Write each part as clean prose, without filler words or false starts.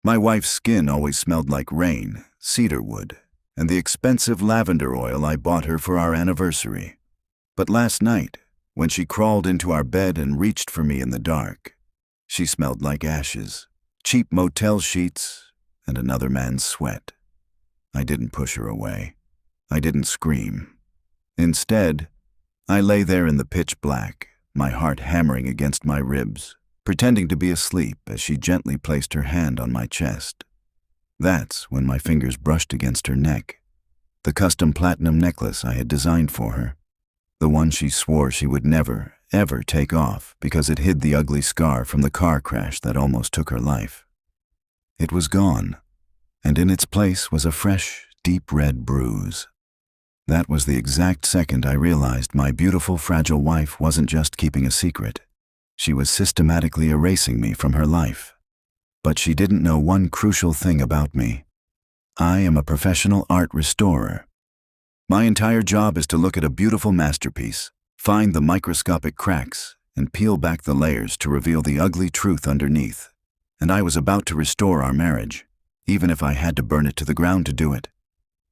My wife's skin always smelled like rain, cedar wood, and the expensive lavender oil I bought her for our anniversary. But last night, when she crawled into our bed and reached for me in the dark, she smelled like ashes, cheap motel sheets, and another man's sweat. I didn't push her away. I didn't scream. Instead, I lay there in the pitch black, my heart hammering against my ribs, pretending to be asleep as she gently placed her hand on my chest. That's when my fingers brushed against her neck, the custom platinum necklace I had designed for her, the one she swore she would never, ever take off because it hid the ugly scar from the car crash that almost took her life. It was gone, and in its place was a fresh, deep red bruise. That was the exact second I realized my beautiful, fragile wife wasn't just keeping a secret. She was systematically erasing me from her life. But she didn't know one crucial thing about me. I am a professional art restorer. My entire job is to look at a beautiful masterpiece, find the microscopic cracks, and peel back the layers to reveal the ugly truth underneath. And I was about to restore our marriage, even if I had to burn it to the ground to do it.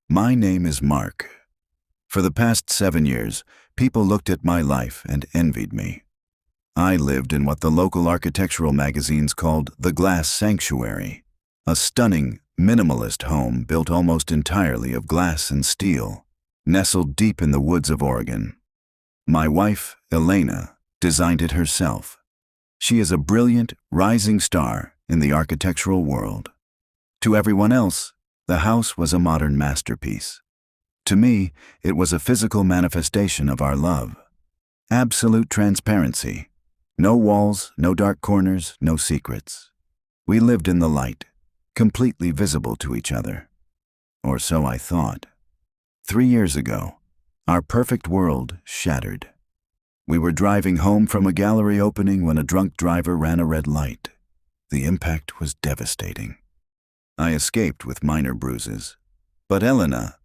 My name is Mark. For the past 7 years, people looked at my life and envied me. I lived in what the local architectural magazines called the Glass Sanctuary, a stunning, minimalist home built almost entirely of glass and steel, nestled deep in the woods of Oregon. My wife, Elena, designed it herself. She is a brilliant, rising star in the architectural world. To everyone else, the house was a modern masterpiece. To me, it was a physical manifestation of our love. Absolute transparency. No walls, no dark corners, no secrets. We lived in the light, completely visible to each other. Or so I thought. 3 years ago, our perfect world shattered. We were driving home from a gallery opening when a drunk driver ran a red light. The impact was devastating. I escaped with minor bruises, but Elena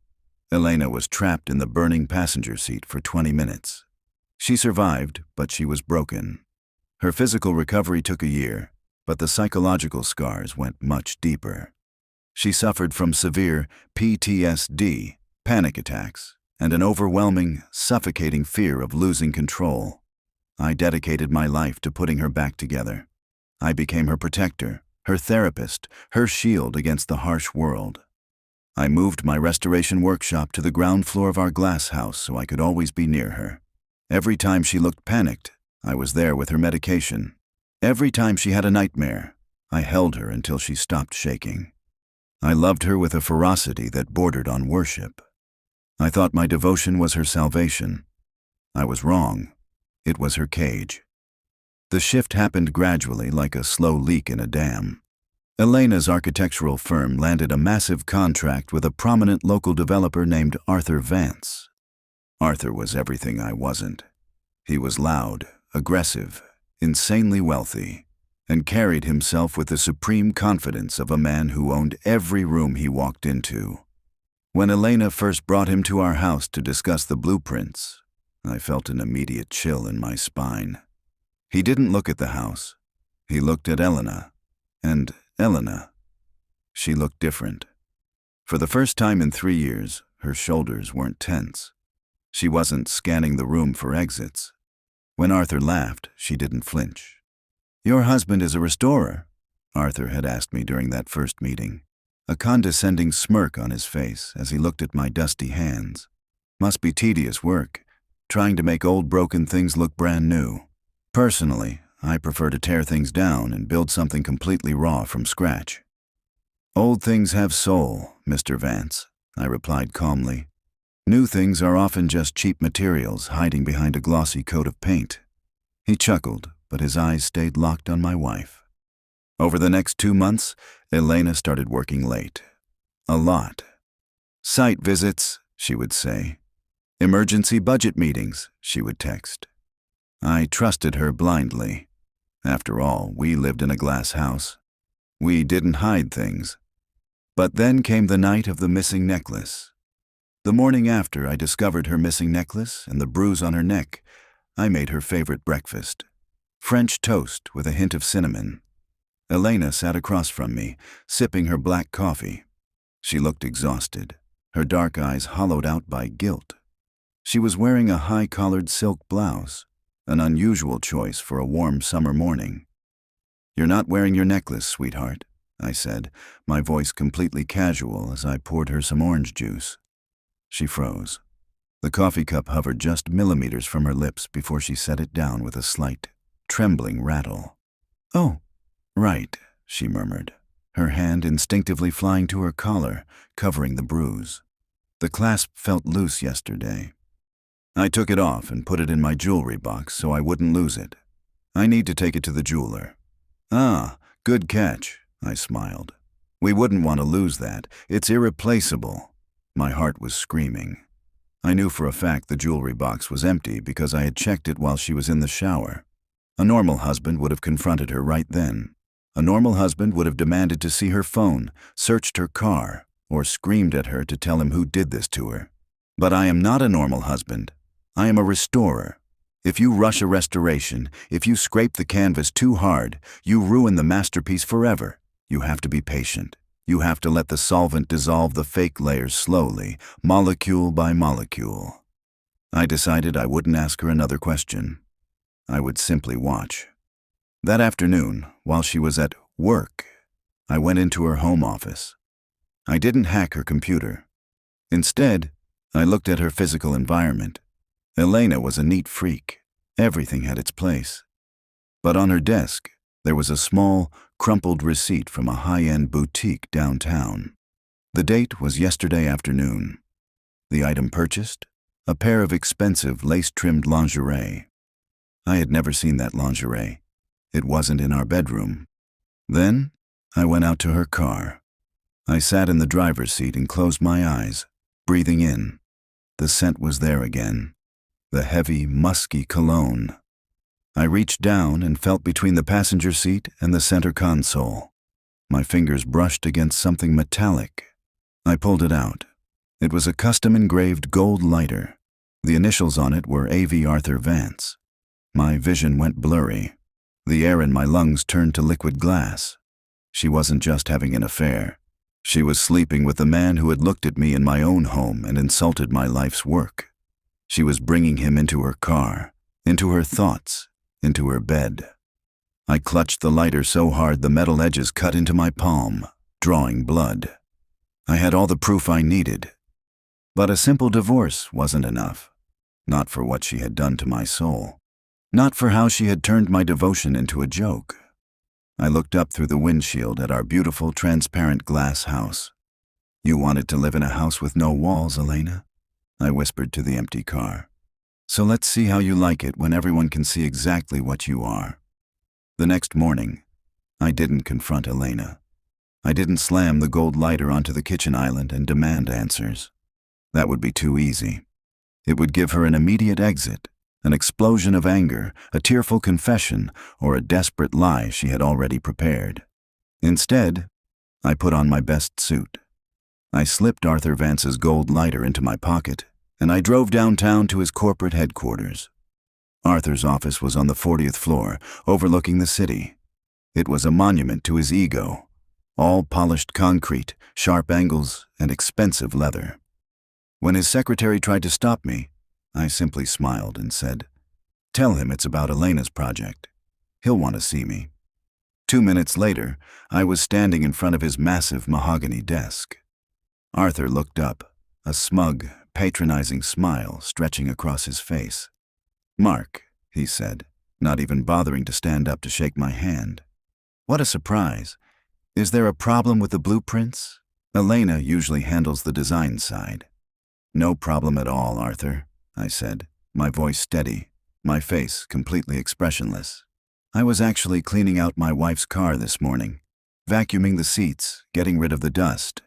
was trapped in the burning passenger seat for 20 minutes. She survived, but she was broken. Her physical recovery took a year, but the psychological scars went much deeper. She suffered from severe PTSD, panic attacks, and an overwhelming, suffocating fear of losing control. I dedicated my life to putting her back together. I became her protector, her therapist, her shield against the harsh world. I moved my restoration workshop to the ground floor of our glass house so I could always be near her. Every time she looked panicked, I was there with her medication. Every time she had a nightmare, I held her until she stopped shaking. I loved her with a ferocity that bordered on worship. I thought my devotion was her salvation. I was wrong. It was her cage. The shift happened gradually, like a slow leak in a dam. Elena's architectural firm landed a massive contract with a prominent local developer named Arthur Vance. Arthur was everything I wasn't. He was loud, aggressive, insanely wealthy, and carried himself with the supreme confidence of a man who owned every room he walked into. When Elena first brought him to our house to discuss the blueprints, I felt an immediate chill in my spine. He didn't look at the house. He looked at Elena. And Elena, she looked different. For the first time in 3 years, her shoulders weren't tense. She wasn't scanning the room for exits. When Arthur laughed, she didn't flinch. "Your husband is a restorer," Arthur had asked me during that first meeting, a condescending smirk on his face as he looked at my dusty hands. Must be tedious work, trying to make old broken things look brand new. Personally, I prefer to tear things down and build something completely raw from scratch. "Old things have soul, Mr. Vance," I replied calmly. "New things are often just cheap materials hiding behind a glossy coat of paint." He chuckled, but his eyes stayed locked on my wife. Over the next 2 months, Elena started working late. A lot. "Site visits," she would say. "Emergency budget meetings," she would text. I trusted her blindly. After all, we lived in a glass house. We didn't hide things. But then came the night of the missing necklace. The morning after I discovered her missing necklace and the bruise on her neck, I made her favorite breakfast: French toast with a hint of cinnamon. Elena sat across from me, sipping her black coffee. She looked exhausted, her dark eyes hollowed out by guilt. She was wearing a high-collared silk blouse, an unusual choice for a warm summer morning. "You're not wearing your necklace, sweetheart," I said, my voice completely casual as I poured her some orange juice. She froze. The coffee cup hovered just millimeters from her lips before she set it down with a slight, trembling rattle. "Oh, right," she murmured, her hand instinctively flying to her collar, covering the bruise. "The clasp felt loose yesterday. I took it off and put it in my jewelry box so I wouldn't lose it. I need to take it to the jeweler." "Ah, good catch," I smiled. "We wouldn't want to lose that. It's irreplaceable." My heart was screaming. I knew for a fact the jewelry box was empty because I had checked it while she was in the shower. A normal husband would have confronted her right then. A normal husband would have demanded to see her phone, searched her car, or screamed at her to tell him who did this to her. But I am not a normal husband. I am a restorer. If you rush a restoration, if you scrape the canvas too hard, you ruin the masterpiece forever. You have to be patient. You have to let the solvent dissolve the fake layers slowly, molecule by molecule. I decided I wouldn't ask her another question. I would simply watch. That afternoon, while she was at work, I went into her home office. I didn't hack her computer. Instead, I looked at her physical environment. Elena was a neat freak. Everything had its place. But on her desk, there was a small, crumpled receipt from a high-end boutique downtown. The date was yesterday afternoon. The item purchased? A pair of expensive lace-trimmed lingerie. I had never seen that lingerie. It wasn't in our bedroom. Then, I went out to her car. I sat in the driver's seat and closed my eyes, breathing in. The scent was there again. The heavy, musky cologne. I reached down and felt between the passenger seat and the center console. My fingers brushed against something metallic. I pulled it out. It was a custom-engraved gold lighter. The initials on it were A.V. Arthur Vance. My vision went blurry. The air in my lungs turned to liquid glass. She wasn't just having an affair. She was sleeping with the man who had looked at me in my own home and insulted my life's work. She was bringing him into her car, into her thoughts, into her bed. I clutched the lighter so hard the metal edges cut into my palm, drawing blood. I had all the proof I needed. But a simple divorce wasn't enough. Not for what she had done to my soul. Not for how she had turned my devotion into a joke. I looked up through the windshield at our beautiful, transparent glass house. "You wanted to live in a house with no walls, Elena?" I whispered to the empty car. "So let's see how you like it when everyone can see exactly what you are." The next morning, I didn't confront Elena. I didn't slam the gold lighter onto the kitchen island and demand answers. That would be too easy. It would give her an immediate exit, an explosion of anger, a tearful confession, or a desperate lie she had already prepared. Instead, I put on my best suit. I slipped Arthur Vance's gold lighter into my pocket, and I drove downtown to his corporate headquarters. Arthur's office was on the 40th floor, overlooking the city. It was a monument to his ego. All polished concrete, sharp angles, and expensive leather. When his secretary tried to stop me, I simply smiled and said, "Tell him it's about Elena's project. He'll want to see me." 2 minutes later, I was standing in front of his massive mahogany desk. Arthur looked up, a smug, patronizing smile stretching across his face. "Mark," he said, not even bothering to stand up to shake my hand. "What a surprise. Is there a problem with the blueprints? Elena usually handles the design side." "No problem at all, Arthur," I said, my voice steady, my face completely expressionless. "I was actually cleaning out my wife's car this morning, vacuuming the seats, getting rid of the dust,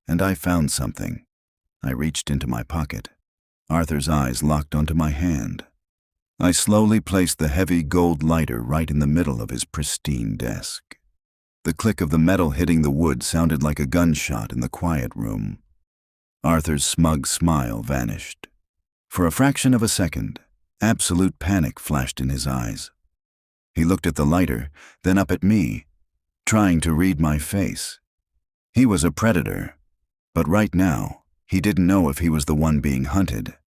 and I found something." I reached into my pocket. Arthur's eyes locked onto my hand. I slowly placed the heavy gold lighter right in the middle of his pristine desk. The click of the metal hitting the wood sounded like a gunshot in the quiet room. Arthur's smug smile vanished. For a fraction of a second, absolute panic flashed in his eyes. He looked at the lighter, then up at me. trying to read my face. He was a predator, but right now, he didn't know if he was the one being hunted.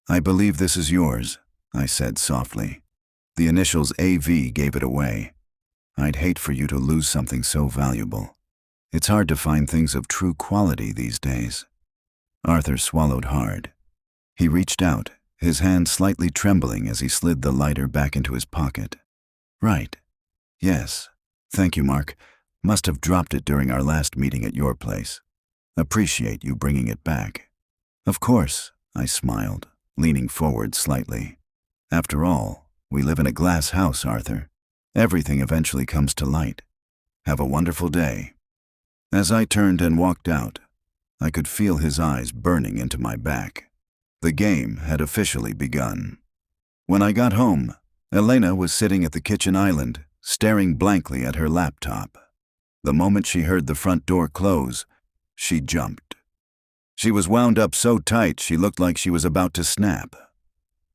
"I believe this is yours," I said softly. The initials AV gave it away. "I'd hate for you to lose something so valuable. It's hard to find things of true quality these days." Arthur swallowed hard. He reached out, his hand slightly trembling as he slid the lighter back into his pocket. "Right. Yes. Thank you, Mark. Must have dropped it during our last meeting at your place. Appreciate you bringing it back." "Of course," I smiled, leaning forward slightly. "After all, we live in a glass house, Arthur. Everything eventually comes to light. Have a wonderful day." As I turned and walked out, I could feel his eyes burning into my back. The game had officially begun. When I got home, Elena was sitting at the kitchen island, staring blankly at her laptop. The moment she heard the front door close, she jumped. She was wound up so tight she looked like she was about to snap.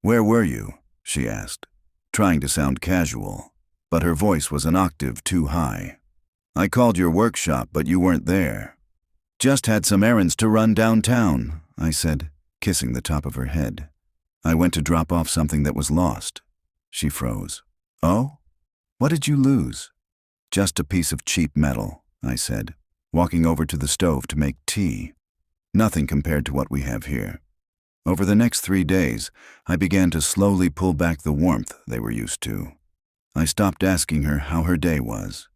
"Where were you?" she asked, trying to sound casual, but her voice was an octave too high. "I called your workshop, but you weren't there." "Just had some errands to run downtown," I said, kissing the top of her head. "I went to drop off something that was lost." She froze. "Oh? What did you lose?" "Just a piece of cheap metal," I said, walking over to the stove to make tea. "Nothing compared to what we have here." Over the next 3 days, I began to slowly pull back the warmth they were used to. I stopped asking her how her day was.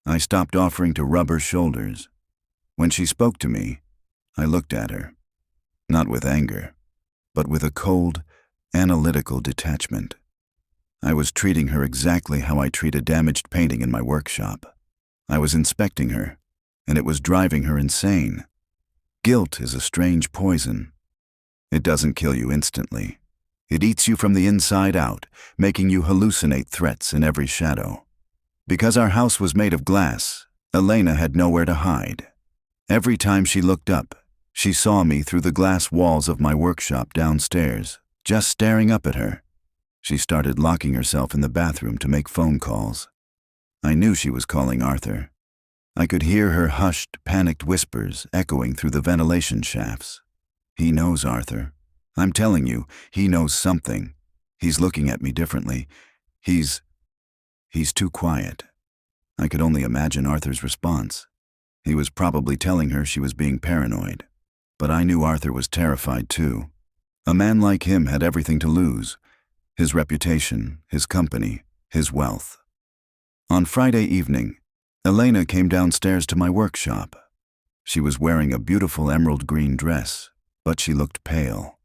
I stopped offering to rub her shoulders. When she spoke to me, I looked at her, not with anger, but with a cold, analytical detachment. I was treating her exactly how I treat a damaged painting in my workshop. I was inspecting her, and it was driving her insane. Guilt is a strange poison. It doesn't kill you instantly. It eats you from the inside out, making you hallucinate threats in every shadow. Because our house was made of glass, Elena had nowhere to hide. Every time she looked up, she saw me through the glass walls of my workshop downstairs, just staring up at her. She started locking herself in the bathroom to make phone calls. I knew she was calling Arthur. I could hear her hushed, panicked whispers echoing through the ventilation shafts. "He knows, Arthur. I'm telling you, he knows something. He's looking at me differently. He's too quiet." I could only imagine Arthur's response. He was probably telling her she was being paranoid. But I knew Arthur was terrified too. A man like him had everything to lose: his reputation, his company, his wealth. On Friday evening, Elena came downstairs to my workshop. She was wearing a beautiful emerald green dress, but she looked pale.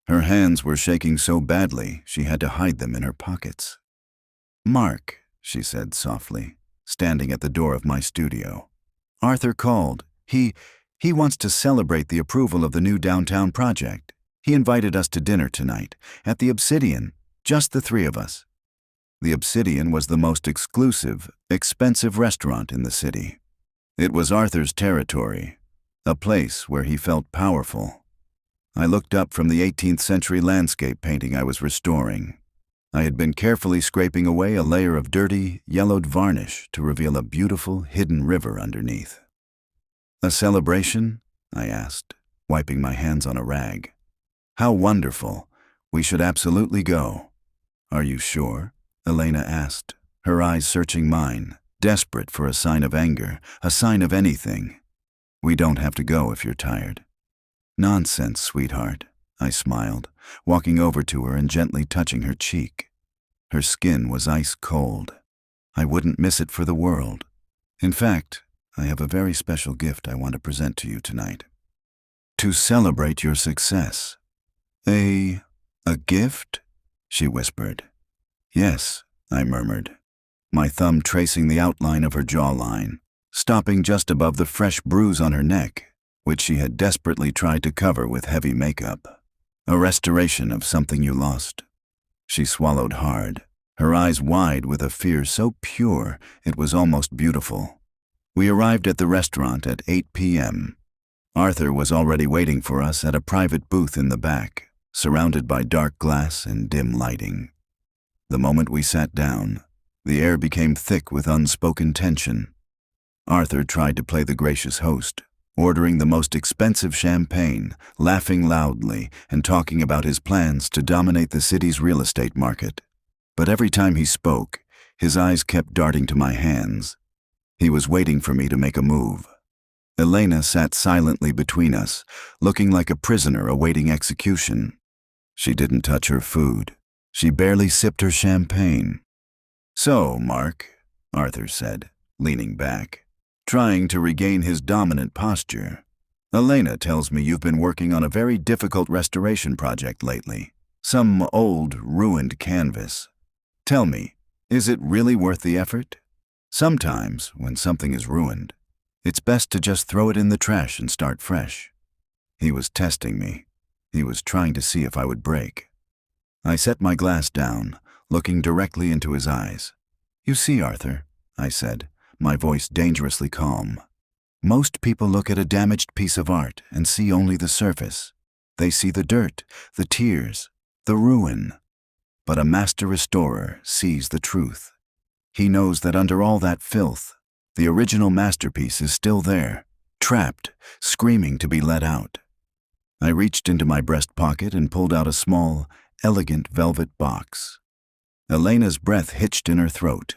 Her hands were shaking so badly she had to hide them in her pockets. "Mark," she said softly, standing at the door of my studio. "Arthur called. He wants to celebrate the approval of the new downtown project. He invited us to dinner tonight, at the Obsidian, just the 3 of us." The Obsidian was the most exclusive, expensive restaurant in the city. It was Arthur's territory, a place where he felt powerful. I looked up from the 18th century landscape painting I was restoring. I had been carefully scraping away a layer of dirty, yellowed varnish to reveal a beautiful, hidden river underneath. "A celebration?" I asked, wiping my hands on a rag. "How wonderful. We should absolutely go." "Are you sure?" Elena asked, her eyes searching mine, desperate for a sign of anger, a sign of anything. "We don't have to go if you're tired." "Nonsense, sweetheart," I smiled, walking over to her and gently touching her cheek. Her skin was ice cold. I wouldn't miss it for the world. "In fact, I have a very special gift I want to present to you tonight. To celebrate your success." A gift?" she whispered. "Yes," I murmured, my thumb tracing the outline of her jawline, stopping just above the fresh bruise on her neck, which she had desperately tried to cover with heavy makeup. "A restoration of something you lost." She swallowed hard, her eyes wide with a fear so pure it was almost beautiful. We arrived at the restaurant at 8 p.m. Arthur was already waiting for us at a private booth in the back, surrounded by dark glass and dim lighting. The moment we sat down, the air became thick with unspoken tension. Arthur tried to play the gracious host, ordering the most expensive champagne, laughing loudly, and talking about his plans to dominate the city's real estate market. But every time he spoke, his eyes kept darting to my hands. He was waiting for me to make a move. Elena sat silently between us, looking like a prisoner awaiting execution. She didn't touch her food. She barely sipped her champagne. "So, Mark," Arthur said, leaning back, trying to regain his dominant posture, "Elena tells me you've been working on a very difficult restoration project lately. Some old, ruined canvas. Tell me, is it really worth the effort? Sometimes, when something is ruined, it's best to just throw it in the trash and start fresh." He was testing me. He was trying to see if I would break. I set my glass down, looking directly into his eyes. "You see, Arthur," I said, my voice dangerously calm. "Most people look at a damaged piece of art and see only the surface. They see the dirt, the tears, the ruin. But a master restorer sees the truth. He knows that under all that filth, the original masterpiece is still there, trapped, screaming to be let out." I reached into my breast pocket and pulled out a small, elegant velvet box. Elena's breath hitched in her throat.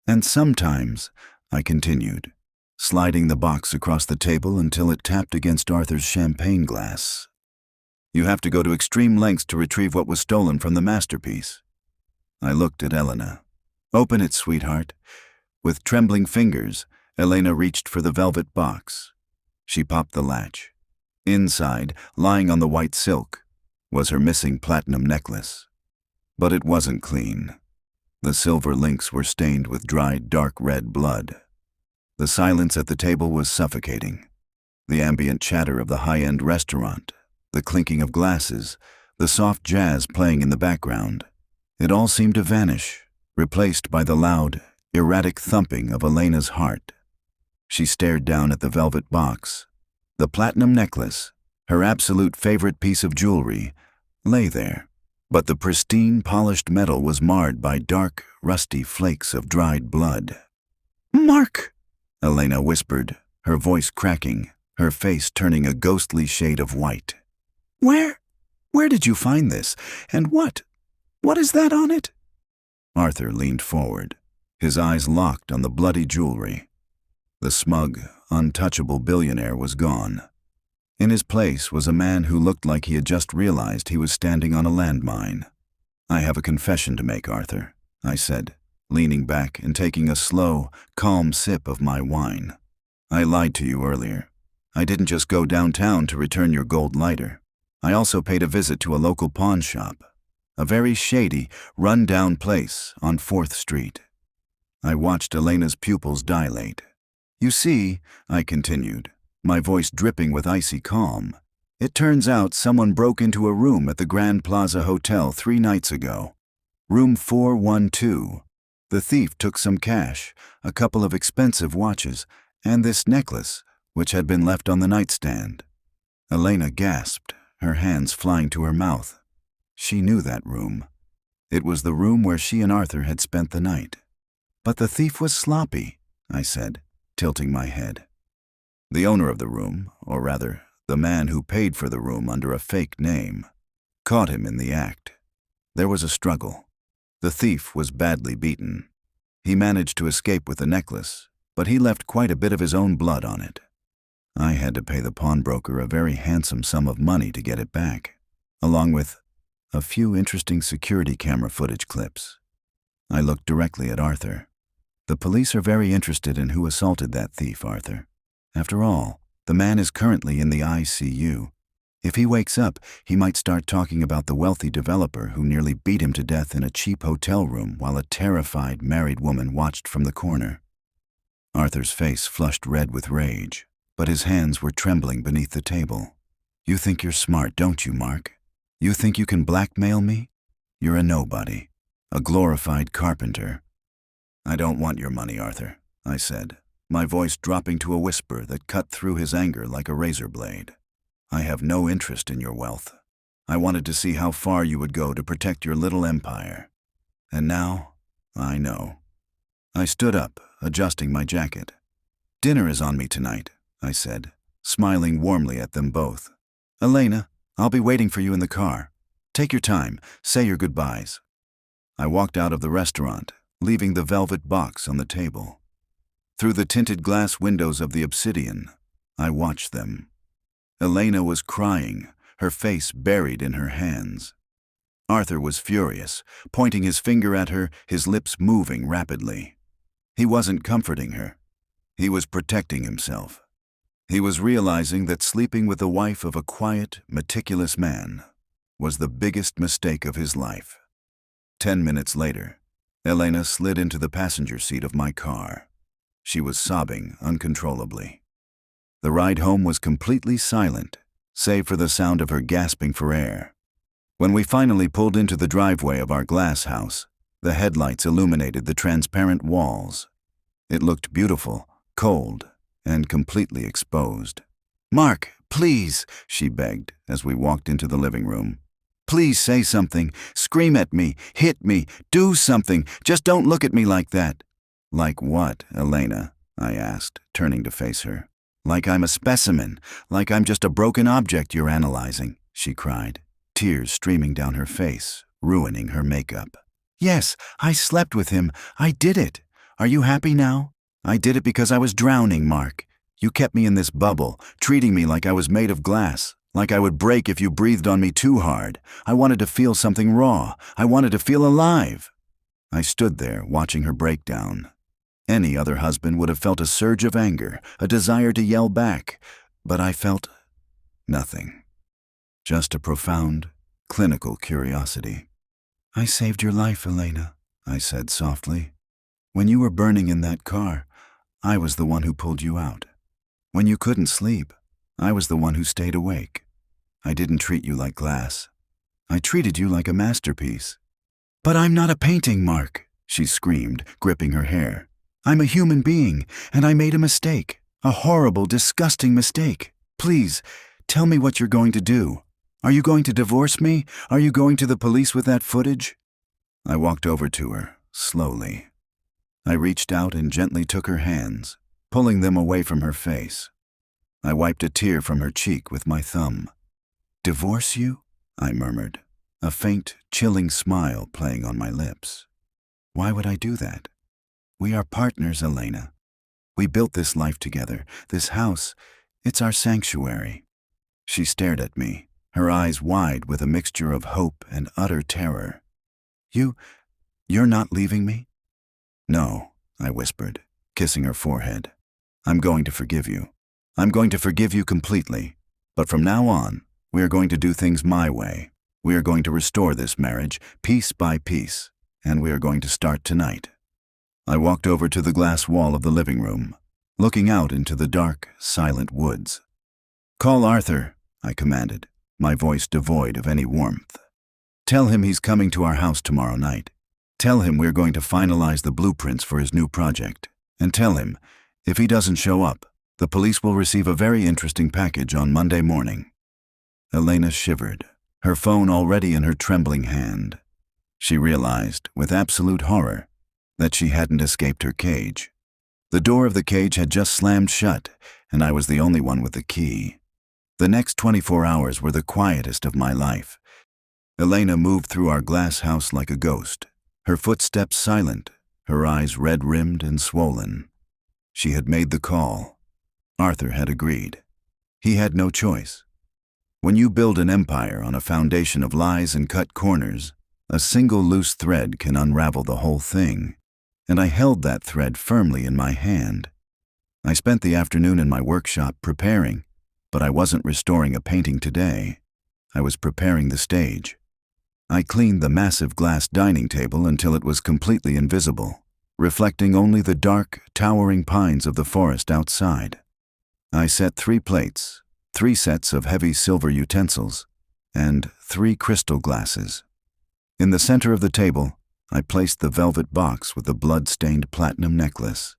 "And sometimes," I continued, sliding the box across the table until it tapped against Arthur's champagne glass, "you have to go to extreme lengths to retrieve what was stolen from the masterpiece." I looked at Elena. "Open it, sweetheart." With trembling fingers, Elena reached for the velvet box. She popped the latch. Inside, lying on the white silk, was her missing platinum necklace. But it wasn't clean. The silver links were stained with dried dark red blood. The silence at the table was suffocating. The ambient chatter of the high-end restaurant, the clinking of glasses, the soft jazz playing in the background, it all seemed to vanish, replaced by the loud, erratic thumping of Elena's heart. She stared down at the velvet box. The platinum necklace, her absolute favorite piece of jewelry, lay there, but the pristine, polished metal was marred by dark, rusty flakes of dried blood. "Mark!" Elena whispered, her voice cracking, her face turning a ghostly shade of white. Where did you find this? And what is that on it?" Arthur leaned forward, his eyes locked on the bloody jewelry. The smug, untouchable billionaire was gone. In his place was a man who looked like he had just realized he was standing on a landmine. "I have a confession to make, Arthur," I said, leaning back and taking a slow, calm sip of my wine. "I lied to you earlier. I didn't just go downtown to return your gold lighter. I also paid a visit to a local pawn shop, a very shady, run-down place on 4th Street. I watched Elena's pupils dilate. "You see," I continued, my voice dripping with icy calm, "it turns out someone broke into a room at the Grand Plaza Hotel 3 nights ago. Room 412. The thief took some cash, a couple of expensive watches, and this necklace, which had been left on the nightstand." Elena gasped, her hands flying to her mouth. She knew that room. It was the room where she and Arthur had spent the night. "But the thief was sloppy," I said, tilting my head. "The owner of the room, or rather, the man who paid for the room under a fake name, caught him in the act. There was a struggle. The thief was badly beaten. He managed to escape with the necklace, but he left quite a bit of his own blood on it. I had to pay the pawnbroker a very handsome sum of money to get it back, along with a few interesting security camera footage clips." I looked directly at Arthur. "The police are very interested in who assaulted that thief, Arthur. After all, the man is currently in the ICU. If he wakes up, he might start talking about the wealthy developer who nearly beat him to death in a cheap hotel room while a terrified married woman watched from the corner." Arthur's face flushed red with rage, but his hands were trembling beneath the table. "You think you're smart, don't you, Mark? You think you can blackmail me? You're a nobody, a glorified carpenter." "I don't want your money, Arthur," I said, my voice dropping to a whisper that cut through his anger like a razor blade. "I have no interest in your wealth. I wanted to see how far you would go to protect your little empire. And now, I know." I stood up, adjusting my jacket. Dinner is on me tonight, I said, smiling warmly at them both. Elena, I'll be waiting for you in the car. Take your time, say your goodbyes. I walked out of the restaurant, leaving the velvet box on the table. Through the tinted glass windows of the obsidian, I watched them. Elena was crying, her face buried in her hands. Arthur was furious, pointing his finger at her, his lips moving rapidly. He wasn't comforting her. He was protecting himself. He was realizing that sleeping with the wife of a quiet, meticulous man was the biggest mistake of his life. 10 minutes later, Elena slid into the passenger seat of my car. She was sobbing uncontrollably. The ride home was completely silent, save for the sound of her gasping for air. When we finally pulled into the driveway of our glass house, the headlights illuminated the transparent walls. It looked beautiful, cold, and completely exposed. "Mark, please," she begged as we walked into the living room. "Please say something. Scream at me. Hit me. Do something. Just don't look at me like that." "Like what, Elena?" I asked, turning to face her. "Like I'm a specimen. Like I'm just a broken object you're analyzing," she cried, tears streaming down her face, ruining her makeup. "Yes, I slept with him. I did it. Are you happy now? I did it because I was drowning, Mark. You kept me in this bubble, treating me like I was made of glass, like I would break if you breathed on me too hard. I wanted to feel something raw. I wanted to feel alive." I stood there, watching her breakdown. Any other husband would have felt a surge of anger, a desire to yell back, but I felt nothing. Just a profound, clinical curiosity. "I saved your life, Elena," I said softly. "When you were burning in that car, I was the one who pulled you out. When you couldn't sleep, I was the one who stayed awake. I didn't treat you like glass. I treated you like a masterpiece." "But I'm not a painting, Mark," she screamed, gripping her hair. "I'm a human being, and I made a mistake. A horrible, disgusting mistake. Please, tell me what you're going to do. Are you going to divorce me? Are you going to the police with that footage?" I walked over to her, slowly. I reached out and gently took her hands, pulling them away from her face. I wiped a tear from her cheek with my thumb. "Divorce you?" I murmured, a faint, chilling smile playing on my lips. "Why would I do that? We are partners, Elena. We built this life together, this house. It's our sanctuary." She stared at me, her eyes wide with a mixture of hope and utter terror. You're not leaving me?" "No," I whispered, kissing her forehead. "I'm going to forgive you. I'm going to forgive you completely. But from now on, we are going to do things my way. We are going to restore this marriage, piece by piece, and we are going to start tonight." I walked over to the glass wall of the living room, looking out into the dark, silent woods. "Call Arthur," I commanded, my voice devoid of any warmth. "Tell him he's coming to our house tomorrow night. Tell him we're going to finalize the blueprints for his new project. And tell him, if he doesn't show up, the police will receive a very interesting package on Monday morning." Elena shivered, her phone already in her trembling hand. She realized, with absolute horror, that she hadn't escaped her cage. The door of the cage had just slammed shut, and I was the only one with the key. The next 24 hours were the quietest of my life. Elena moved through our glass house like a ghost, her footsteps silent, her eyes red-rimmed and swollen. She had made the call. Arthur had agreed. He had no choice. When you build an empire on a foundation of lies and cut corners, a single loose thread can unravel the whole thing, and I held that thread firmly in my hand. I spent the afternoon in my workshop preparing, but I wasn't restoring a painting today. I was preparing the stage. I cleaned the massive glass dining table until it was completely invisible, reflecting only the dark, towering pines of the forest outside. I set 3 plates, 3 sets of heavy silver utensils, and 3 crystal glasses. In the center of the table, I placed the velvet box with the blood-stained platinum necklace.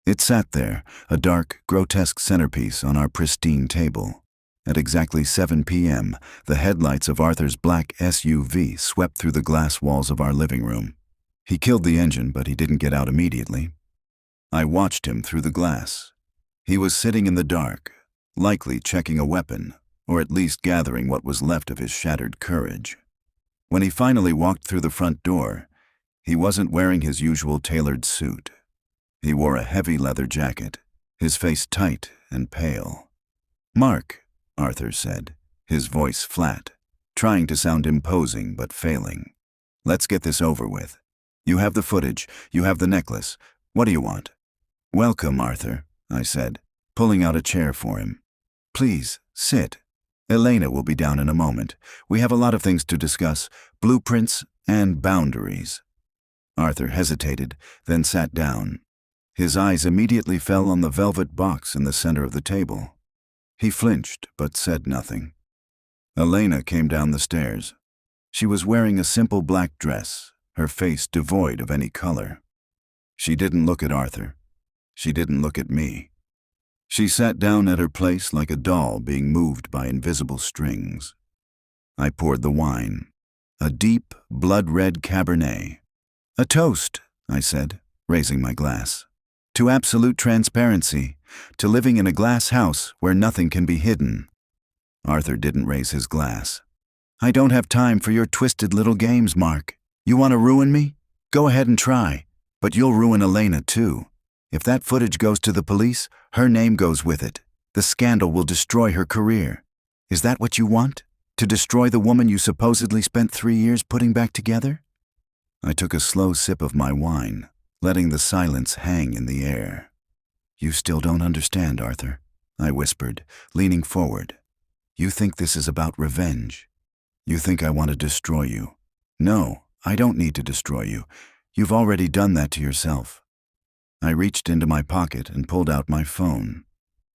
It sat there, a dark, grotesque centerpiece on our pristine table. At exactly 7 p.m., the headlights of Arthur's black SUV swept through the glass walls of our living room. He killed the engine, but he didn't get out immediately. I watched him through the glass. He was sitting in the dark, likely checking a weapon, or at least gathering what was left of his shattered courage. When he finally walked through the front door, he wasn't wearing his usual tailored suit. He wore a heavy leather jacket, his face tight and pale. "Mark," Arthur said, his voice flat, trying to sound imposing but failing. "Let's get this over with. You have the footage, you have the necklace. What do you want?" "Welcome, Arthur," I said, pulling out a chair for him. "Please, sit. Elena will be down in a moment. We have a lot of things to discuss, blueprints and boundaries." Arthur hesitated, then sat down. His eyes immediately fell on the velvet box in the center of the table. He flinched, but said nothing. Elena came down the stairs. She was wearing a simple black dress, her face devoid of any color. She didn't look at Arthur. She didn't look at me. She sat down at her place like a doll being moved by invisible strings. I poured the wine, a deep, blood-red Cabernet. "A toast," I said, raising my glass. "To absolute transparency, to living in a glass house where nothing can be hidden." Arthur didn't raise his glass. "I don't have time for your twisted little games, Mark. You want to ruin me? Go ahead and try, but you'll ruin Elena too. If that footage goes to the police, her name goes with it. The scandal will destroy her career. Is that what you want? To destroy the woman you supposedly spent 3 years putting back together?" I took a slow sip of my wine, letting the silence hang in the air. "You still don't understand, Arthur," I whispered, leaning forward. "You think this is about revenge. You think I want to destroy you. No, I don't need to destroy you. You've already done that to yourself." I reached into my pocket and pulled out my phone.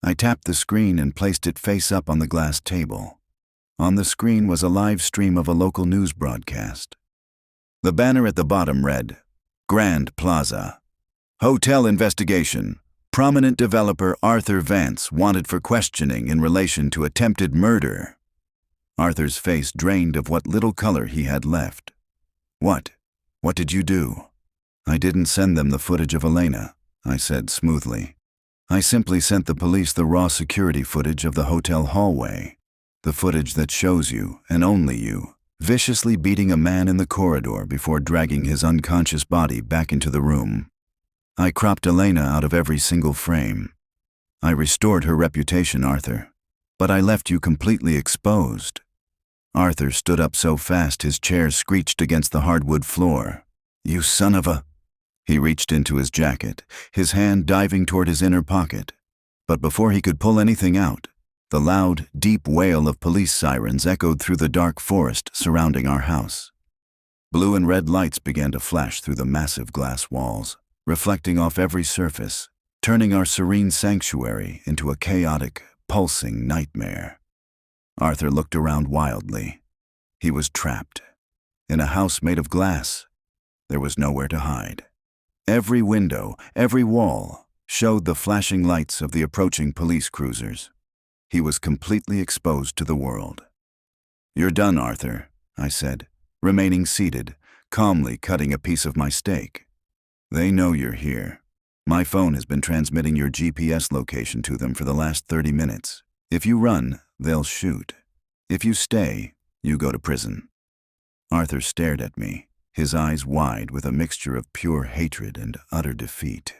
I tapped the screen and placed it face up on the glass table. On the screen was a live stream of a local news broadcast. The banner at the bottom read, "Grand Plaza. Hotel investigation. Prominent developer Arthur Vance wanted for questioning in relation to attempted murder." Arthur's face drained of what little color he had left. "What? What did you do?" "I didn't send them the footage of Elena," I said smoothly. "I simply sent the police the raw security footage of the hotel hallway. The footage that shows you, and only you, viciously beating a man in the corridor before dragging his unconscious body back into the room. I cropped Elena out of every single frame. I restored her reputation, Arthur, but I left you completely exposed." Arthur stood up so fast his chair screeched against the hardwood floor. "You son of a—" He reached into his jacket, his hand diving toward his inner pocket. But before he could pull anything out, the loud, deep wail of police sirens echoed through the dark forest surrounding our house. Blue and red lights began to flash through the massive glass walls, reflecting off every surface, turning our serene sanctuary into a chaotic, pulsing nightmare. Arthur looked around wildly. He was trapped. In a house made of glass, there was nowhere to hide. Every window, every wall, showed the flashing lights of the approaching police cruisers. He was completely exposed to the world. "You're done, Arthur," I said, remaining seated, calmly cutting a piece of my steak. "They know you're here. My phone has been transmitting your GPS location to them for the last 30 minutes. If you run, they'll shoot. If you stay, you go to prison." Arthur stared at me, his eyes wide with a mixture of pure hatred and utter defeat.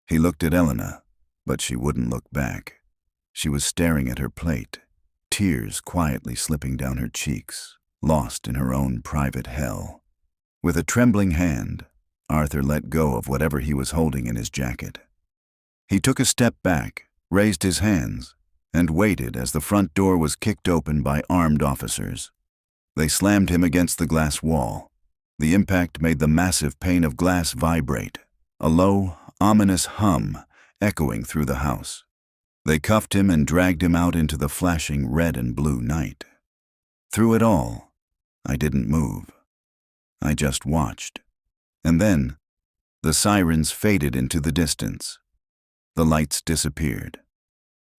He looked at Elena, but she wouldn't look back. She was staring at her plate, tears quietly slipping down her cheeks, lost in her own private hell. With a trembling hand, Arthur let go of whatever he was holding in his jacket. He took a step back, raised his hands, and waited as the front door was kicked open by armed officers. They slammed him against the glass wall. The impact made the massive pane of glass vibrate, a low, ominous hum echoing through the house. They cuffed him and dragged him out into the flashing red and blue night. Through it all, I didn't move. I just watched. And then, the sirens faded into the distance. The lights disappeared.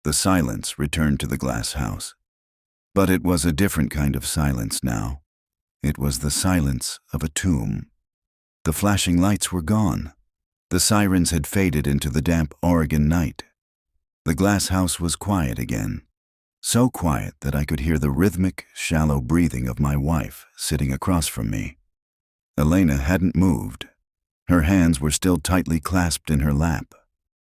The silence returned to the glass house. But it was a different kind of silence now. It was the silence of a tomb. The flashing lights were gone. The sirens had faded into the damp Oregon night. The glass house was quiet again, so quiet that I could hear the rhythmic, shallow breathing of my wife sitting across from me. Elena hadn't moved. Her hands were still tightly clasped in her lap,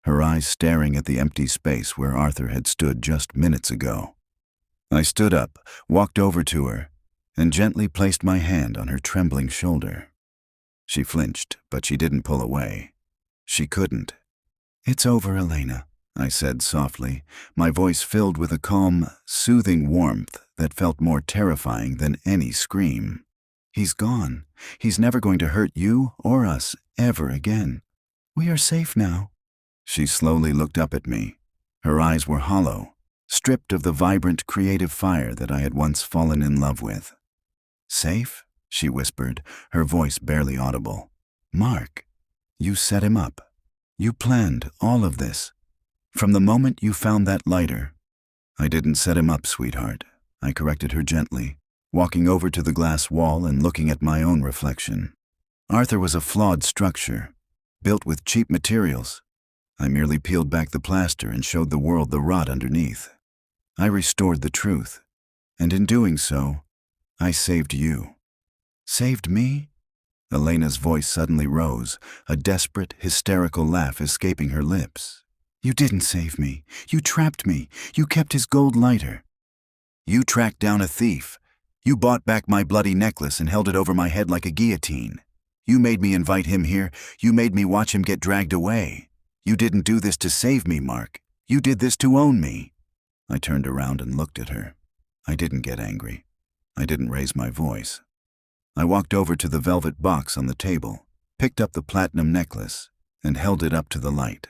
her eyes staring at the empty space where Arthur had stood just minutes ago. I stood up, walked over to her, and gently placed my hand on her trembling shoulder. She flinched, but she didn't pull away. She couldn't. "It's over, Elena," I said softly, my voice filled with a calm, soothing warmth that felt more terrifying than any scream. "He's gone. He's never going to hurt you or us ever again. We are safe now." She slowly looked up at me. Her eyes were hollow, stripped of the vibrant, creative fire that I had once fallen in love with. "Safe?" she whispered, her voice barely audible. "Mark, you set him up. You planned all of this. From the moment you found that lighter." "I didn't set him up, sweetheart," I corrected her gently, walking over to the glass wall and looking at my own reflection. "Arthur was a flawed structure, built with cheap materials. I merely peeled back the plaster and showed the world the rot underneath. I restored the truth, and in doing so, I saved you." "Saved me?" Elena's voice suddenly rose, a desperate, hysterical laugh escaping her lips. "You didn't save me. You trapped me. You kept his gold lighter. You tracked down a thief. You bought back my bloody necklace and held it over my head like a guillotine. You made me invite him here. You made me watch him get dragged away. You didn't do this to save me, Mark. You did this to own me." I turned around and looked at her. I didn't get angry. I didn't raise my voice. I walked over to the velvet box on the table, picked up the platinum necklace, and held it up to the light.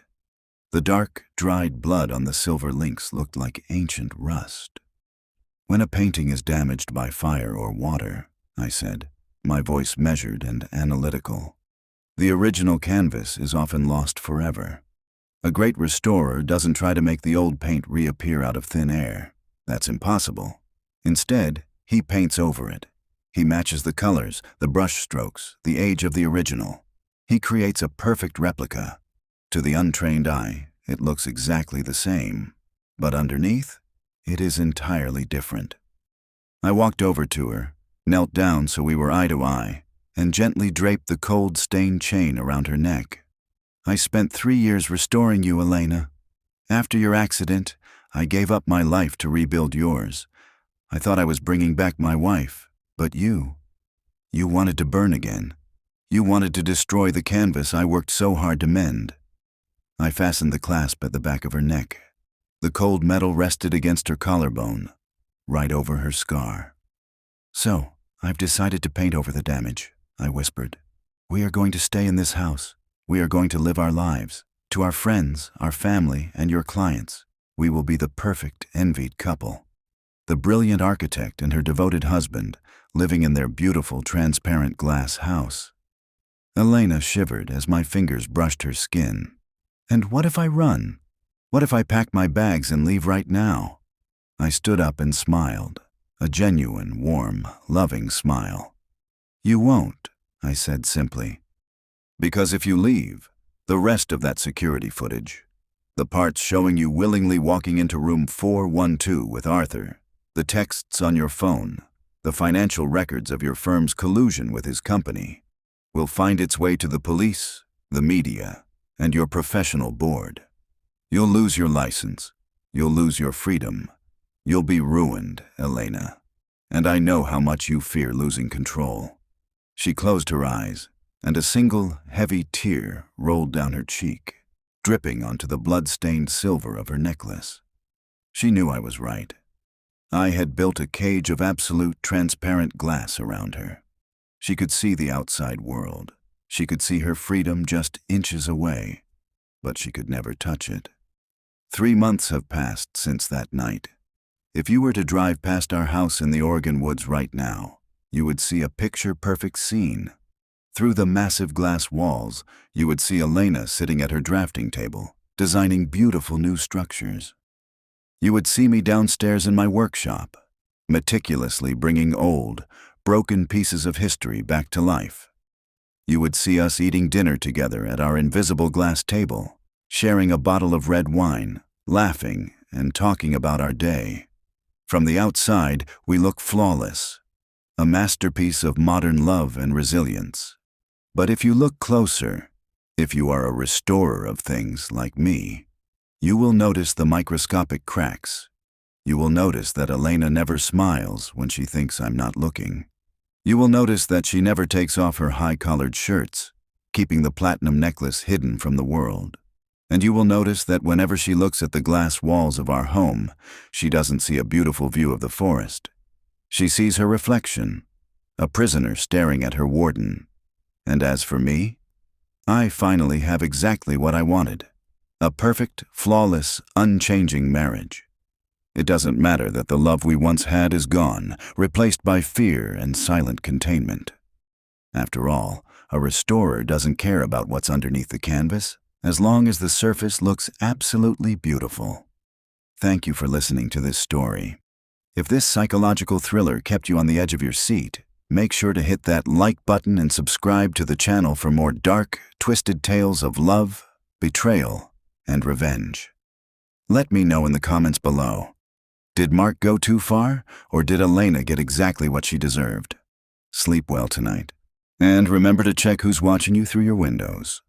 The dark, dried blood on the silver links looked like ancient rust. "When a painting is damaged by fire or water," I said, my voice measured and analytical, "the original canvas is often lost forever. A great restorer doesn't try to make the old paint reappear out of thin air. That's impossible. Instead, he paints over it. He matches the colors, the brush strokes, the age of the original. He creates a perfect replica. To the untrained eye, it looks exactly the same. But underneath, it is entirely different." I walked over to her, knelt down so we were eye to eye, and gently draped the cold, stained chain around her neck. "I spent 3 years restoring you, Elena. After your accident, I gave up my life to rebuild yours. I thought I was bringing back my wife, but you wanted to burn again. You wanted to destroy the canvas I worked so hard to mend." I fastened the clasp at the back of her neck. The cold metal rested against her collarbone, right over her scar. "So, I've decided to paint over the damage," I whispered. "We are going to stay in this house. We are going to live our lives. To our friends, our family, and your clients, we will be the perfect, envied couple. The brilliant architect and her devoted husband, living in their beautiful, transparent glass house." Elena shivered as my fingers brushed her skin. "And what if I run? What if I pack my bags and leave right now?" I stood up and smiled, a genuine, warm, loving smile. "You won't," I said simply. "Because if you leave, the rest of that security footage, the parts showing you willingly walking into room 412 with Arthur, the texts on your phone, the financial records of your firm's collusion with his company, will find its way to the police, the media, and your professional board. You'll lose your license. You'll lose your freedom. You'll be ruined, Elena. And I know how much you fear losing control." She closed her eyes, and a single, heavy tear rolled down her cheek, dripping onto the blood-stained silver of her necklace. She knew I was right. I had built a cage of absolute transparent glass around her. She could see the outside world. She could see her freedom just inches away, but she could never touch it. 3 months have passed since that night. If you were to drive past our house in the Oregon woods right now, you would see a picture-perfect scene. Through the massive glass walls, you would see Elena sitting at her drafting table, designing beautiful new structures. You would see me downstairs in my workshop, meticulously bringing old, broken pieces of history back to life. You would see us eating dinner together at our invisible glass table, sharing a bottle of red wine, laughing and talking about our day. From the outside, we look flawless, a masterpiece of modern love and resilience. But if you look closer, if you are a restorer of things like me, you will notice the microscopic cracks. You will notice that Elena never smiles when she thinks I'm not looking. You will notice that she never takes off her high-collared shirts, keeping the platinum necklace hidden from the world. And you will notice that whenever she looks at the glass walls of our home, she doesn't see a beautiful view of the forest. She sees her reflection, a prisoner staring at her warden. And as for me, I finally have exactly what I wanted. A perfect, flawless, unchanging marriage. It doesn't matter that the love we once had is gone, replaced by fear and silent containment. After all, a restorer doesn't care about what's underneath the canvas, as long as the surface looks absolutely beautiful. Thank you for listening to this story. If this psychological thriller kept you on the edge of your seat, make sure to hit that like button and subscribe to the channel for more dark, twisted tales of love, betrayal, and revenge. Let me know in the comments below. Did Mark go too far, or did Elena get exactly what she deserved? Sleep well tonight. And remember to check who's watching you through your windows.